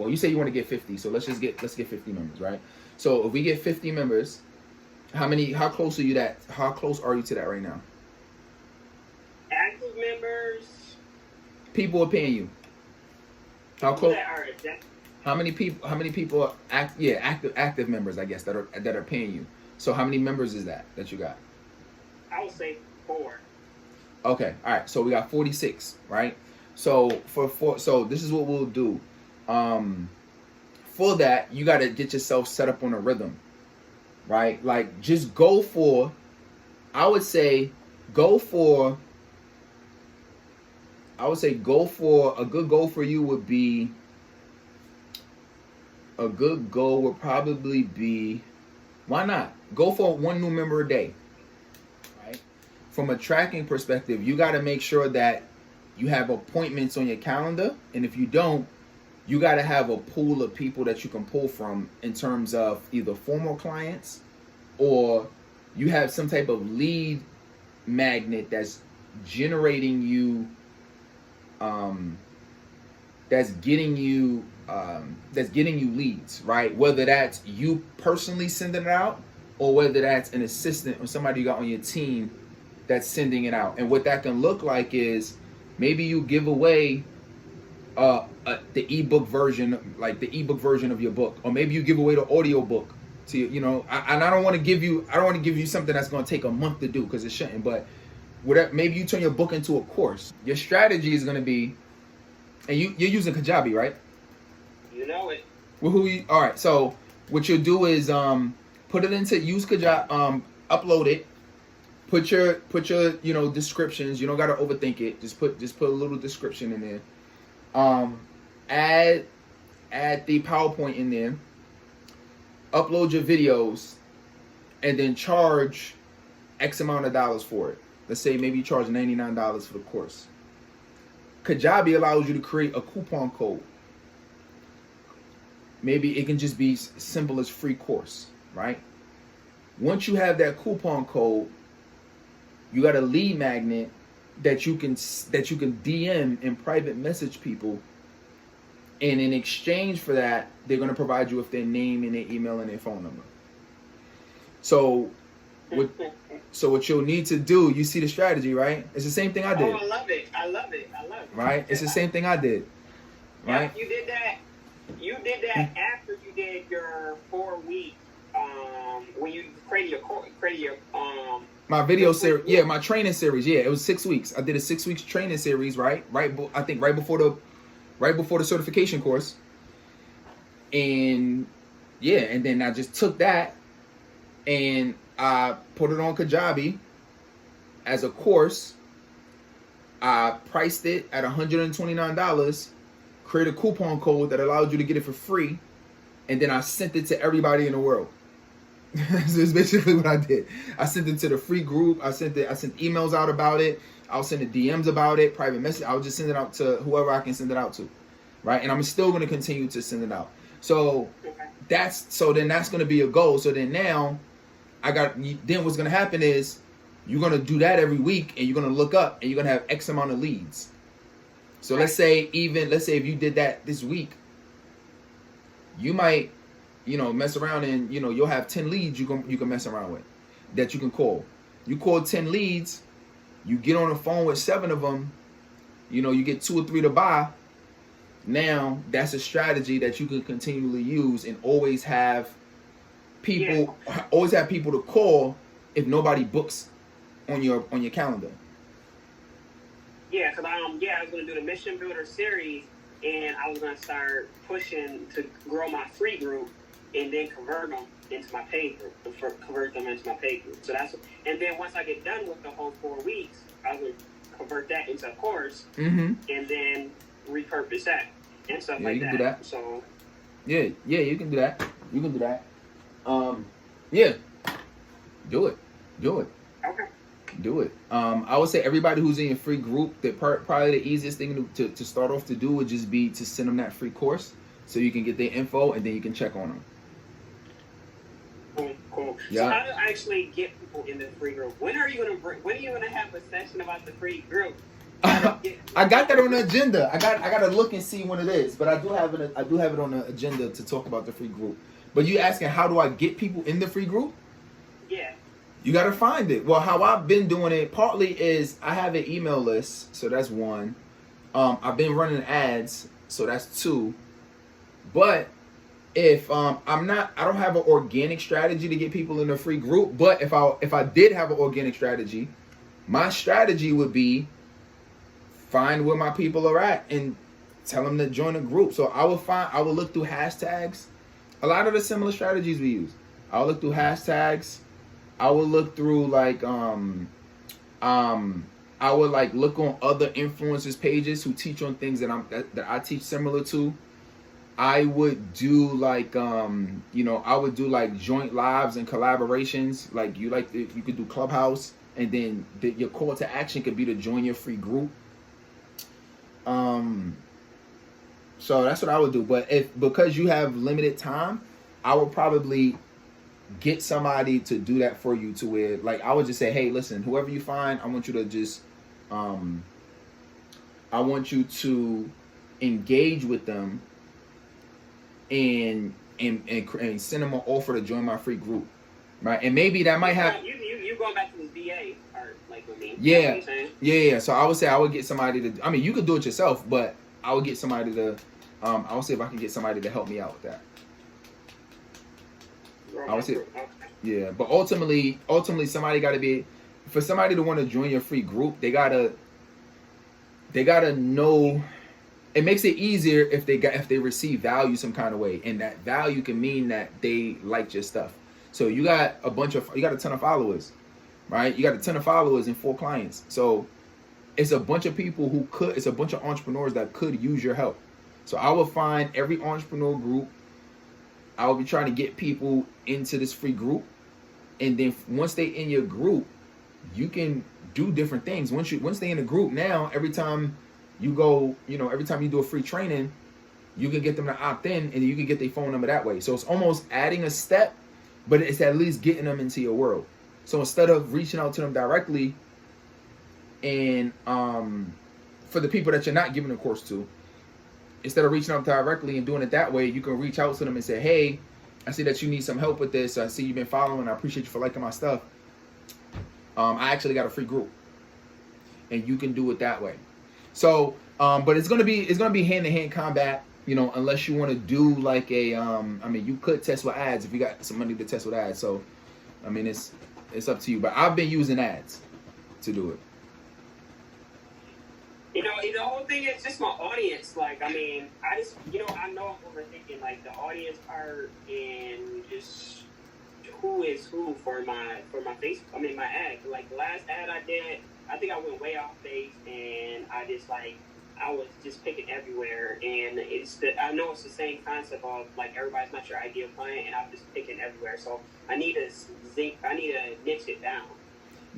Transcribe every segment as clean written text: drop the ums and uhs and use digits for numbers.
Well, you say you want to get 50, so let's get 50 members, right? So if we get 50 members, how close are you to that right now? Active members. People are paying you. How close? How many people are active members, I guess, that are paying you. So how many members is that you got? I would say 4. Okay, all right. So we got 46, right? So so this is what we'll do. For that, you got to get yourself set up on a rhythm, right? Like, just go for, I would say go for a good goal for you would be, probably be, why not? Go for 1 new member a day, right? From a tracking perspective, you got to make sure that you have appointments on your calendar. And if you don't, you got to have a pool of people that you can pull from in terms of either former clients, or you have some type of lead magnet that's generating you, that's getting you leads, right? Whether that's you personally sending it out, or whether that's an assistant or somebody you got on your team that's sending it out. And what that can look like is maybe you give away the ebook version, like the ebook version of your book, or maybe you give away the audio book to I don't want to give you something that's going to take a month to do, because it shouldn't. But whatever, maybe you turn your book into a course. Your strategy is going to be, and you're using Kajabi, right? You know it. Well, all right. So what you'll do is use Kajabi, upload it. Put your descriptions. You don't got to overthink it. Just put a little description in there. Add the PowerPoint in there. Upload your videos, and then charge X amount of dollars for it. Let's say maybe you charge $99 for the course. Kajabi allows you to create a coupon code. Maybe it can just be simple as free course, right? Once you have that coupon code, you got a lead magnet that you can DM and private message people, and in exchange for that, they're going to provide you with their name and their email and their phone number. So what you'll need to do, you see the strategy, right? It's the same thing I did. Oh, I love it. Right? It's the same thing I did. Right? Yeah, you did that after you did your 4 week, when you created your my video series, my training series, it was 6 weeks. I did a 6 weeks training series, right? I think right before the certification course, and then I just took that and I put it on Kajabi as a course. I priced it at $129. Create a coupon code that allowed you to get it for free, and then I sent it to everybody in the world. So it's basically what I did. I sent it to the free group. I sent emails out about it. I'll send the DMs about it, private message. I'll just send it out to whoever I can send it out to, right? And I'm still going to continue to send it out. So that's going to be a goal. So then now then what's going to happen is you're going to do that every week, and you're going to look up, and you're going to have X amount of leads. So let's say if you did that this week, you might, mess around and, you'll have 10 leads you can mess around with that you can call. You call 10 leads, you get on the phone with 7 of them, you get 2 or 3 to buy. Now that's a strategy that you can continually use and always have people to call if nobody books on your calendar. Yeah, because I was going to do the Mission Builder series, and I was going to start pushing to grow my free group and then convert them into my paid group. So and then once I get done with the whole 4 weeks, I would convert that into a course, and then repurpose that and stuff like that. You can do that. So you can do that. You can do that. Do it. Okay. Do it. I would say everybody who's in your free group, that probably the easiest thing to start off to do would just be to send them that free course so you can get their info, and then you can check on them. Cool. Yeah. So how do I actually get people in the free group? When are you gonna have a session about the free group? I I got that on the agenda. I got to look and see when it is, but I do have it on the agenda to talk about the free group. But you asking how do I get people in the free group? Yeah. You got to find it. Well, how I've been doing it partly is I have an email list, so that's one. I've been running ads, so that's two. But if I don't have an organic strategy to get people in the free group. But if I did have an organic strategy, my strategy would be find where my people are at and tell them to join a group. So I would look through hashtags. A lot of the similar strategies we use. I would look through hashtags. I would look through like I would like look on other influencers pages who teach on things that I teach similar to. I would do like I would do like joint lives and collaborations. Like you could do Clubhouse, and then your call to action could be to join your free group. So that's what I would do. But because you have limited time, I would probably get somebody to do that for you, to where like I would just say, hey, listen, whoever you find, I want you to just I want you to engage with them and send them an offer to join my free group, right? And maybe that might have you going back to the VA part, like with me. Yeah, you know what I'm saying? yeah. So I would say I would get somebody to. I mean, you could do it yourself, but I would get somebody to. I would say if I can get somebody to help me out with that. I would say, yeah. But ultimately, somebody got to be. For somebody to want to join your free group, they gotta know. It makes it easier if they receive value some kind of way, and that value can mean that they liked your stuff. So you got a ton of followers, right? You got a ton of followers and 4 clients. So it's a bunch of people it's a bunch of entrepreneurs that could use your help. So I will find every entrepreneur group. I will be trying to get people into this free group, and then once they in your group, you can do different things. Once they in the group, now every time you go, every time you do a free training, you can get them to opt in, and you can get their phone number that way. So it's almost adding a step, but it's at least getting them into your world. So instead of reaching out to them directly, and for the people that you're not giving a course to, instead of reaching out directly and doing it that way, you can reach out to them and say, hey, I see that you need some help with this. I see you've been following. I appreciate you for liking my stuff. I actually got a free group, and you can do it that way. So, but it's gonna be hand-to-hand combat, unless you want to do like a, you could test with ads if you got some money to test with ads. So, it's up to you. But I've been using ads to do it. The whole thing is just my audience. Like, I know I'm overthinking like the audience part and just who is who for my face. My ad. Like the last ad I did, I think I went way off base, and I was just picking everywhere, and I know it's the same concept of like everybody's not your ideal client, and I'm just picking everywhere. So I need to niche it down.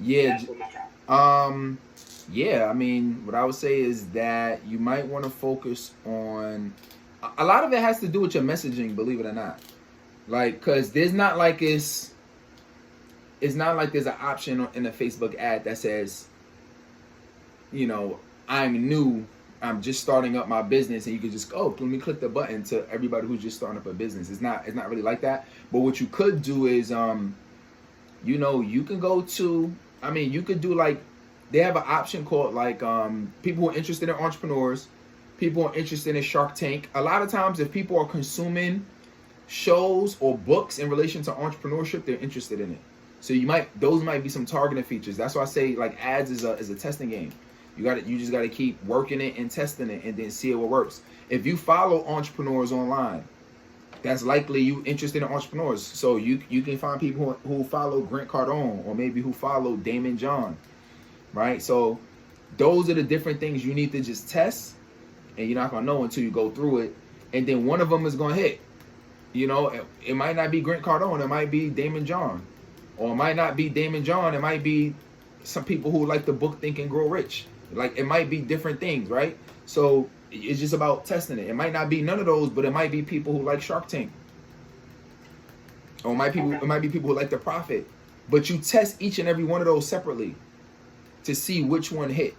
Yeah. That's what my problem. Yeah. What I would say is that you might want to focus on. A lot of it has to do with your messaging, believe it or not. Like, cause there's not like it's not like there's an option in a Facebook ad that says, I'm new, I'm just starting up my business, and you can just go, let me click the button to everybody who's just starting up a business. It's not really like that. But what you could do is, you can go to, you could do like, they have an option called like, people who are interested in entrepreneurs, people who are interested in Shark Tank. A lot of times if people are consuming shows or books in relation to entrepreneurship, they're interested in it. So those might be some targeted features. That's why I say like ads is a testing game. You just got to keep working it and testing it, and then see what works. If you follow entrepreneurs online, that's likely you interested in entrepreneurs. So you can find people who follow Grant Cardone, or maybe who follow Damon John, right? So those are the different things you need to just test, and you're not gonna know until you go through it, and then one of them is gonna hit. It might not be Grant Cardone, it might be Damon John, or it might not be Damon John, it might be some people who like the book Think and Grow Rich. Like, it might be different things, right? So it's just about testing it. It might not be none of those, but it might be people who like Shark Tank, or it might be people who like The Profit. But you test each and every one of those separately to see which one hit.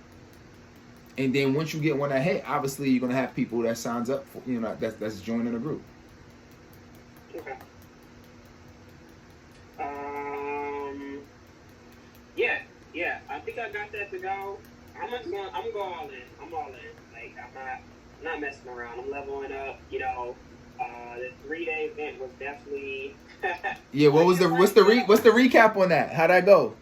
And then once you get one that hit, obviously you're gonna have people that signs up for, you know, that's joining the group. Okay. Yeah. I think I got that to go. I'm gonna go all in. I'm all in. Like I'm not messing around. I'm leveling up. You know, the 3-day event was definitely. Yeah. What's the recap on that? How'd that go?